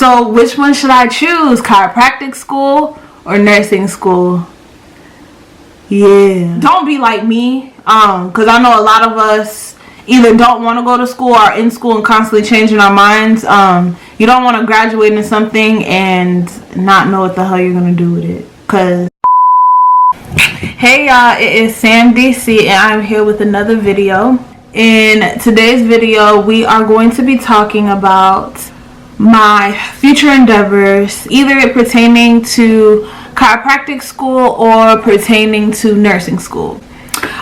So which one should I choose? Chiropractic school or nursing school? Yeah. Don't be like me, because I know a lot of us either don't want to go to school or are in school and constantly changing our minds. You don't want to graduate into something and not know what the hell you're going to do with it. Cause hey y'all, it is Sam.d.c and I'm here with another video. In today's video, we are going to be talking about my future endeavors, either pertaining to chiropractic school or pertaining to nursing school.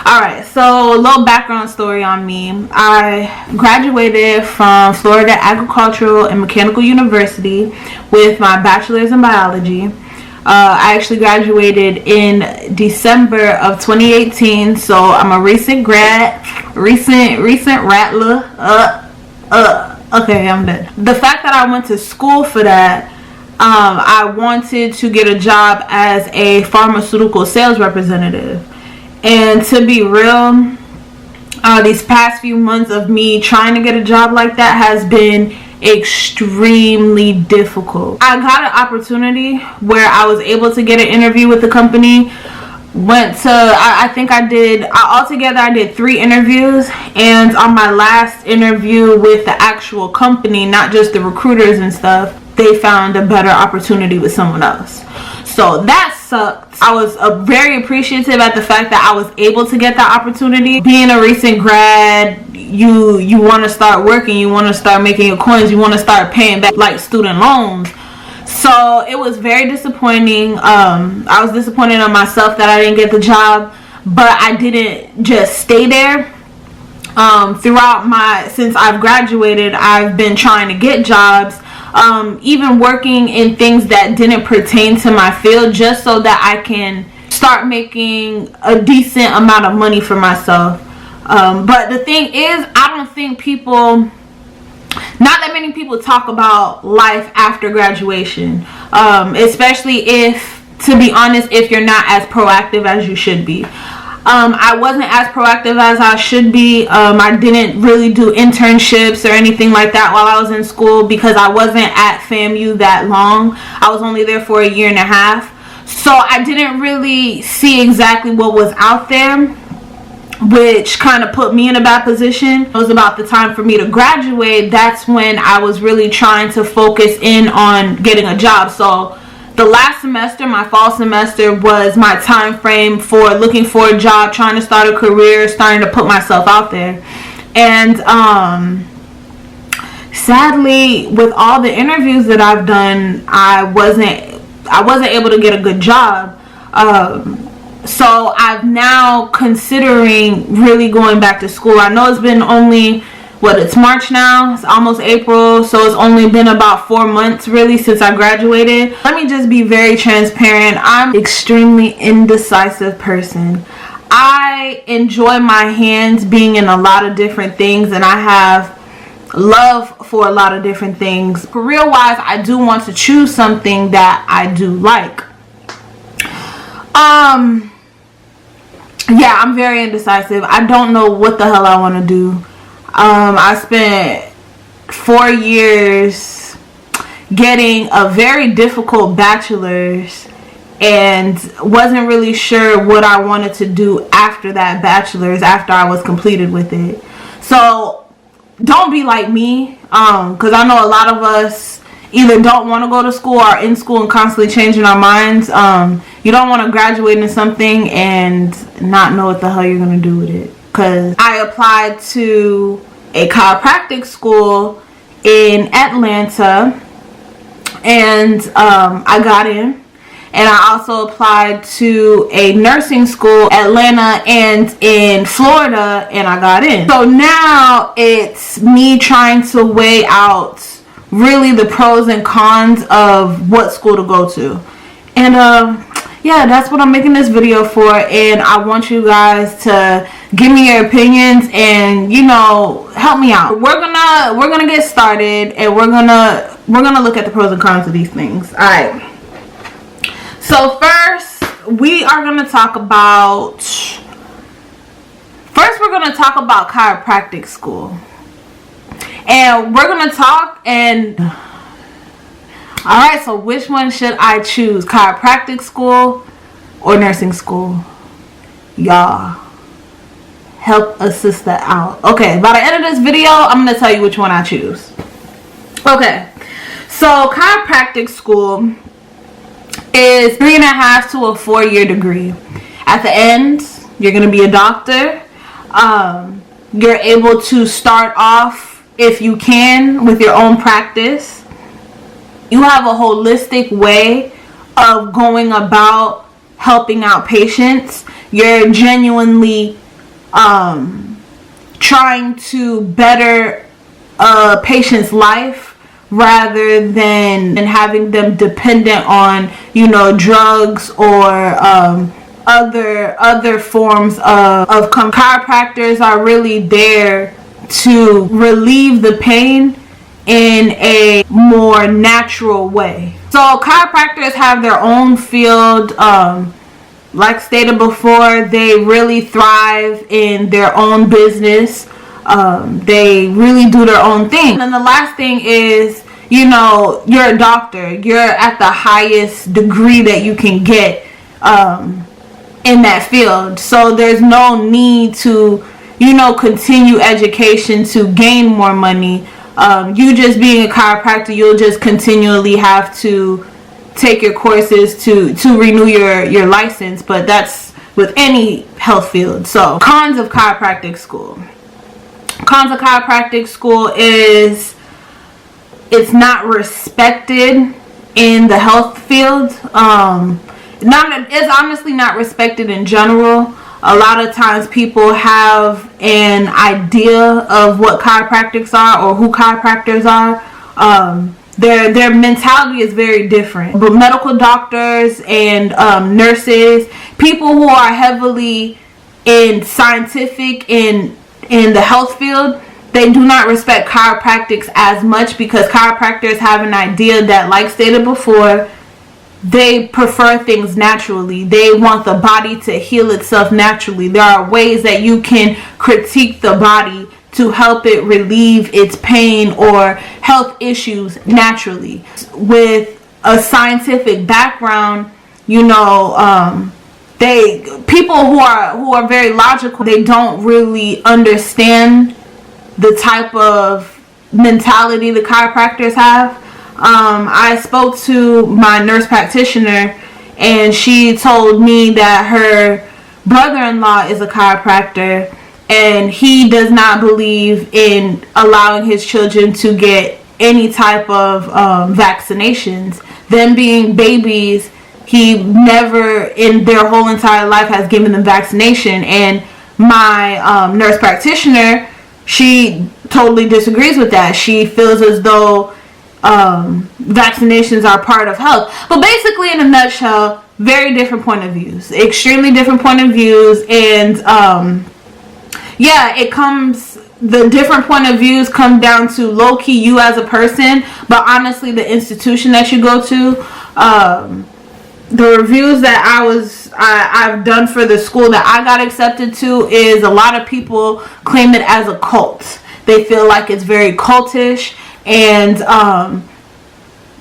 Alright, so a little background story on me. I graduated from Florida Agricultural and Mechanical University with my bachelor's in biology. I actually graduated in December of 2018, so I'm a recent grad, recent rattler. Okay, I'm done. The fact that I went to school for that, I wanted to get a job as a pharmaceutical sales representative. And to be real, these past few months of me trying to get a job like that has been extremely difficult. I got an opportunity where I was able to get an interview with the company. Altogether I did 3 interviews, and on my last interview with the actual company, not just the recruiters and stuff, they found a better opportunity with someone else. So that sucked. I was very appreciative at the fact that I was able to get that opportunity. Being a recent grad, you want to start working, you want to start making your coins, you want to start paying back like student loans. So it was very disappointing. I was disappointed in myself that I didn't get the job, but I didn't just stay there. Since I've graduated, I've been trying to get jobs, even working in things that didn't pertain to my field, just so that I can start making a decent amount of money for myself. But the thing is, I don't think not that many people talk about life after graduation, especially if, to be honest, if you're not as proactive as you should be. I wasn't as proactive as I should be. I didn't really do internships or anything like that while I was in school because I wasn't at FAMU that long. I was only there for a year and a half. So I didn't really see exactly what was out there, which kind of put me in a bad position. It was about the time for me to graduate. That's when I was really trying to focus in on getting a job. So the last semester, my fall semester, was my time frame for looking for a job, trying to start a career, starting to put myself out there. And sadly, with all the interviews that I've done, I wasn't able to get a good job. So I'm now considering really going back to school. I know it's been only, it's March now, it's almost April, so it's only been about 4 months really since I graduated. Let me just be very transparent. I'm an extremely indecisive person. I enjoy my hands being in a lot of different things, and I have love for a lot of different things. Career wise, I do want to choose something that I do like. Yeah, I'm very indecisive. I don't know what the hell I want to do. I spent 4 years getting a very difficult bachelor's and wasn't really sure what I wanted to do after that bachelor's, after I was completed with it. So don't be like me, because I know a lot of us either don't want to go to school or are in school and constantly changing our minds. You don't want to graduate into something and not know what the hell you're going to do with it. Because I applied to a chiropractic school in Atlanta, and I got in. And I also applied to a nursing school, Atlanta and in Florida, and I got in. So now it's me trying to weigh out really the pros and cons of what school to go to. And yeah, that's what I'm making this video for, and I want you guys to give me your opinions and, you know, help me out. We're gonna get started, and we're gonna look at the pros and cons of these things. All right. So first, we're gonna talk about chiropractic school, and we're gonna talk, and Alright, so which one should I choose? Chiropractic school or nursing school? Y'all, help a sister out. Okay, by the end of this video, I'm going to tell you which one I choose. Okay, so chiropractic school is 3.5 to a 4-year degree. At the end, you're going to be a doctor. You're able to start off, if you can, with your own practice. You have a holistic way of going about helping out patients. You're genuinely trying to better a patient's life rather than having them dependent on, you know, drugs or other forms of chiropractors are really there to relieve the pain in a more natural way. So chiropractors have their own field. Like stated before, they really thrive in their own business. They really do their own thing. And the last thing is, you know, you're a doctor. You're at the highest degree that you can get in that field. So there's no need to, you know, continue education to gain more money. You just being a chiropractor, you'll just continually have to take your courses to renew your license. But that's with any health field. So cons of chiropractic school. Cons of chiropractic school is it's not respected in the health field. It's honestly not respected in general. A lot of times people have an idea of what chiropractics are or who chiropractors are. Their mentality is very different. But medical doctors and nurses, people who are heavily in scientific in the health field, they do not respect chiropractics as much because chiropractors have an idea that, like stated before, they prefer things naturally. They want the body to heal itself naturally. There are ways that you can critique the body to help it relieve its pain or health issues naturally. With a scientific background, you know, people who are very logical, they don't really understand the type of mentality the chiropractors have. I spoke to my nurse practitioner and she told me that her brother-in-law is a chiropractor and he does not believe in allowing his children to get any type of vaccinations. Them being babies, he never in their whole entire life has given them vaccination. And my nurse practitioner, she totally disagrees with that. She feels as though vaccinations are part of health. But basically, in a nutshell, very different point of views, extremely different point of views. And yeah, the different point of views come down to low-key you as a person, but honestly the institution that you go to. The reviews that I've done for the school that I got accepted to is a lot of people claim it as a cult. They feel like it's very cultish. And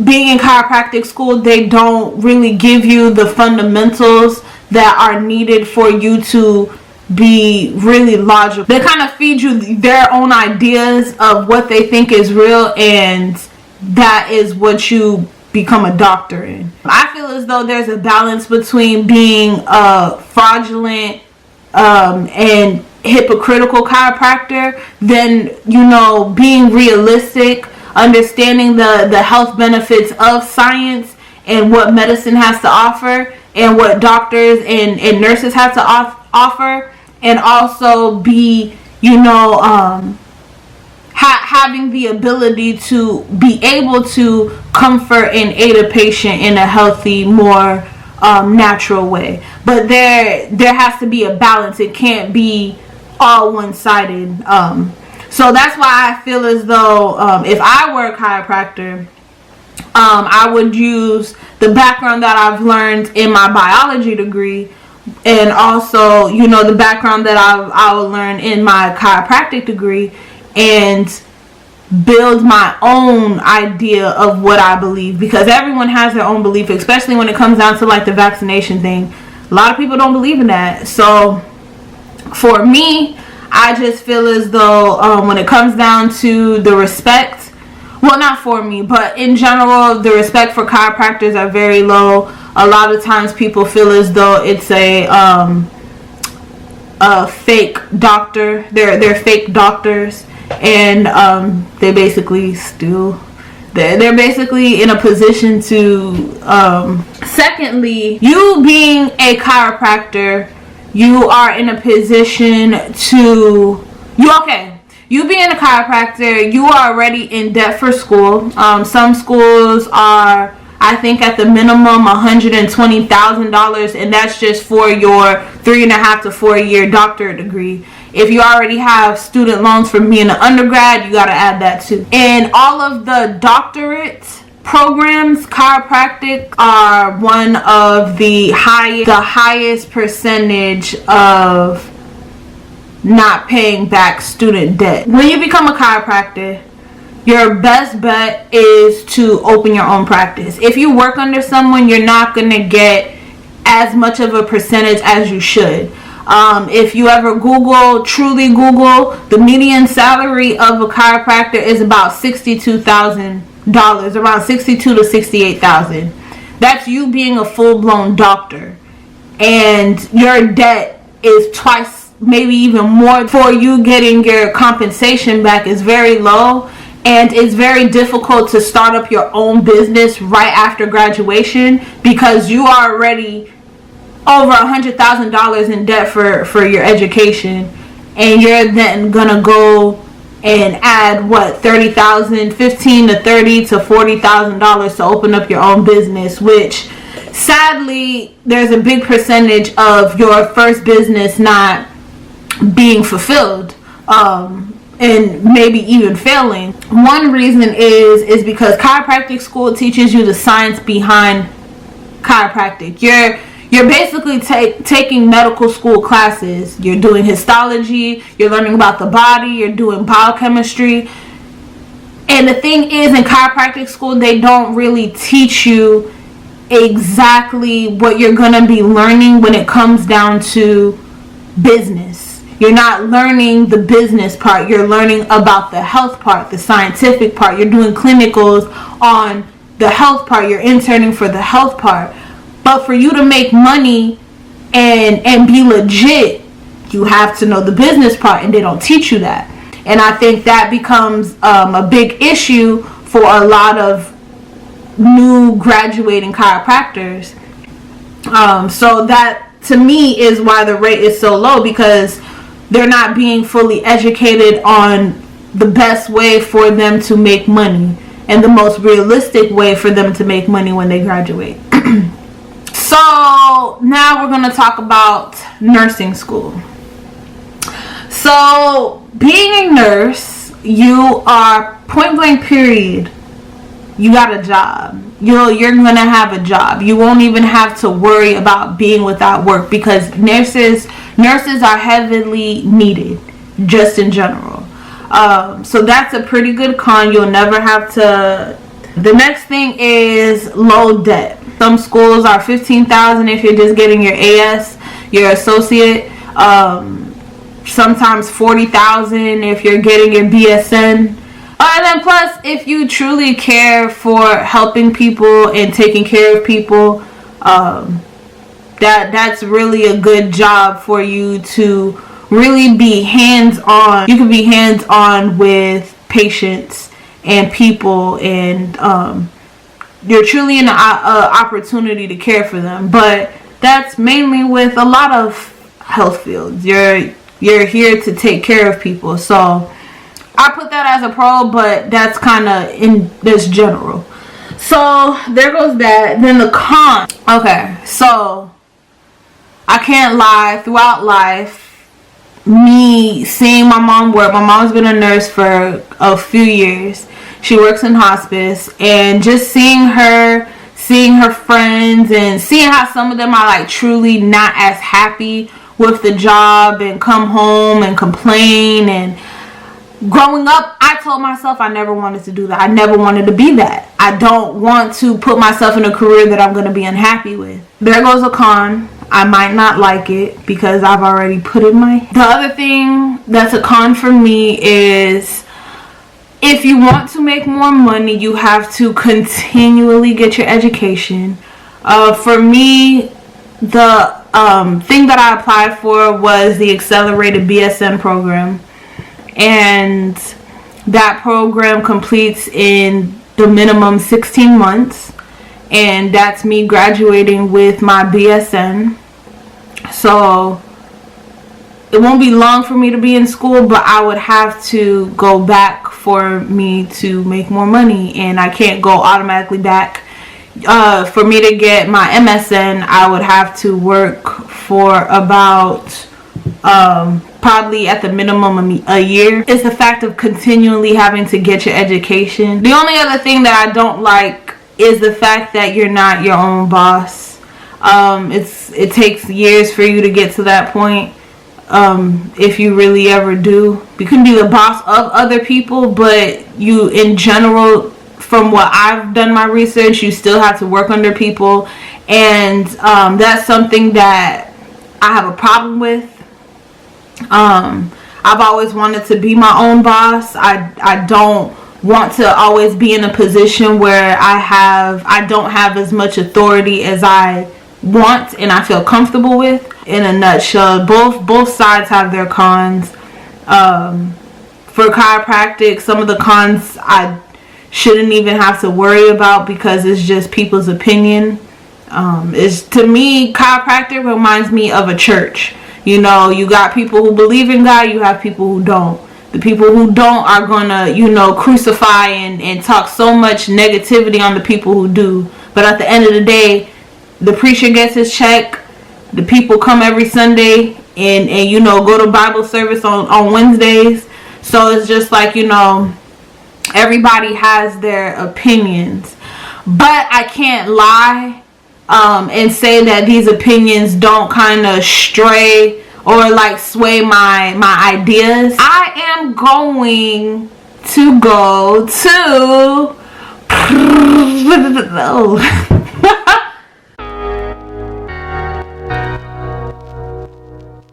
being in chiropractic school, they don't really give you the fundamentals that are needed for you to be really logical. They kind of feed you their own ideas of what they think is real, and that is what you become a doctor in. I feel as though there's a balance between being a fraudulent and hypocritical chiropractor than, you know, being realistic, understanding the health benefits of science and what medicine has to offer and what doctors and nurses have to offer, and also be, you know, having the ability to be able to comfort and aid a patient in a healthy, more natural way. But there has to be a balance. It can't be all one-sided. So that's why I feel as though if I were a chiropractor, I would use the background that I've learned in my biology degree, and also, you know, the background that I would learn in my chiropractic degree, and build my own idea of what I believe, because everyone has their own belief, especially when it comes down to like the vaccination thing. A lot of people don't believe in that. So for me, I just feel as though when it comes down to the respect, well, not for me, but in general, the respect for chiropractors are very low. A lot of times people feel as though it's a fake doctor. They're fake doctors, and they basically steal. They're basically in a position to secondly, you being a chiropractor, you are in a position to you being a chiropractor, you are already in debt for school. Some schools are, I think, at the minimum $120,000, and that's just for your 3.5 to 4 year doctorate degree. If you already have student loans from being an undergrad, you got to add that too. And all of the doctorate programs, chiropractic are one of the highest percentage of not paying back student debt. When you become a chiropractor, your best bet is to open your own practice. If you work under someone, you're not going to get as much of a percentage as you should. If you ever truly Google, the median salary of a chiropractor is about $62,000, around $62,000 to $68,000. That's you being a full-blown doctor, and your debt is twice, maybe even more, for you getting your compensation back is very low. And it's very difficult to start up your own business right after graduation, because you are already over $100,000 in debt for your education, and you're then gonna go and add $30,000, $15,000 to $30,000 to $40,000 to open up your own business, which sadly there's a big percentage of your first business not being fulfilled, and maybe even failing. One reason is because chiropractic school teaches you the science behind chiropractic. You're basically taking medical school classes. You're doing histology, you're learning about the body, you're doing biochemistry. And the thing is, in chiropractic school, they don't really teach you exactly what you're going to be learning when it comes down to business. You're not learning the business part. You're learning about the health part, the scientific part. You're doing clinicals on the health part. You're interning for the health part. But for you to make money and be legit, you have to know the business part, and they don't teach you that. And I think that becomes a big issue for a lot of new graduating chiropractors. So that, to me, is why the rate is so low, because they're not being fully educated on the best way for them to make money and the most realistic way for them to make money when they graduate. So now we're going to talk about nursing school. So being a nurse, you are point blank period, you got a job. You're going to have a job. You won't even have to worry about being without work, because nurses are heavily needed just in general. So that's a pretty good con. You'll never have to. The next thing is low debt. Some schools are $15,000 if you're just getting your AS, your associate. Sometimes $40,000 if you're getting your BSN. And then plus, if you truly care for helping people and taking care of people, that's really a good job for you to really be hands-on. You can be hands-on with patients and people, and you're truly in an opportunity to care for them. But that's mainly with a lot of health fields. You're here to take care of people. So I put that as a pro, but that's kind of in this general. So there goes that. Then the con. Okay, so I can't lie. Throughout life, me seeing my mom work. My mom's been a nurse for a few years. She works in hospice, and just seeing her friends, and seeing how some of them are like truly not as happy with the job and come home and complain, and growing up, I told myself I never wanted to do that. I never wanted to be that. I don't want to put myself in a career that I'm going to be unhappy with. There goes a con. I might not like it because I've already put in my... The other thing that's a con for me is if you want to make more money, you have to continually get your education. For me, the thing that I applied for was the accelerated BSN program. And that program completes in the minimum 16 months. And that's me graduating with my BSN. So it won't be long for me to be in school, but I would have to go back for me to make more money. And I can't go automatically back. For me to get my MSN, I would have to work for about probably at the minimum a year. It's the fact of continually having to get your education. The only other thing that I don't like is the fact that you're not your own boss. It takes years for you to get to that point. If you really ever do, you can be the boss of other people, but you, in general, from what I've done my research, you still have to work under people, and that's something that I have a problem with. I've always wanted to be my own boss. I don't want to always be in a position where I don't have as much authority as I want and I feel comfortable with. In a nutshell, both sides have their cons. For chiropractic, some of the cons I shouldn't even have to worry about because it's just people's opinion. To me, chiropractic reminds me of a church. You know, you got people who believe in God, you have people who don't. The people who don't are gonna, crucify and talk so much negativity on the people who do. But at the end of the day, the preacher gets his check. The people come every Sunday and go to Bible service on Wednesdays. So it's just like, everybody has their opinions. But I can't lie and say that these opinions don't kind of stray or like sway my ideas. I am going to go to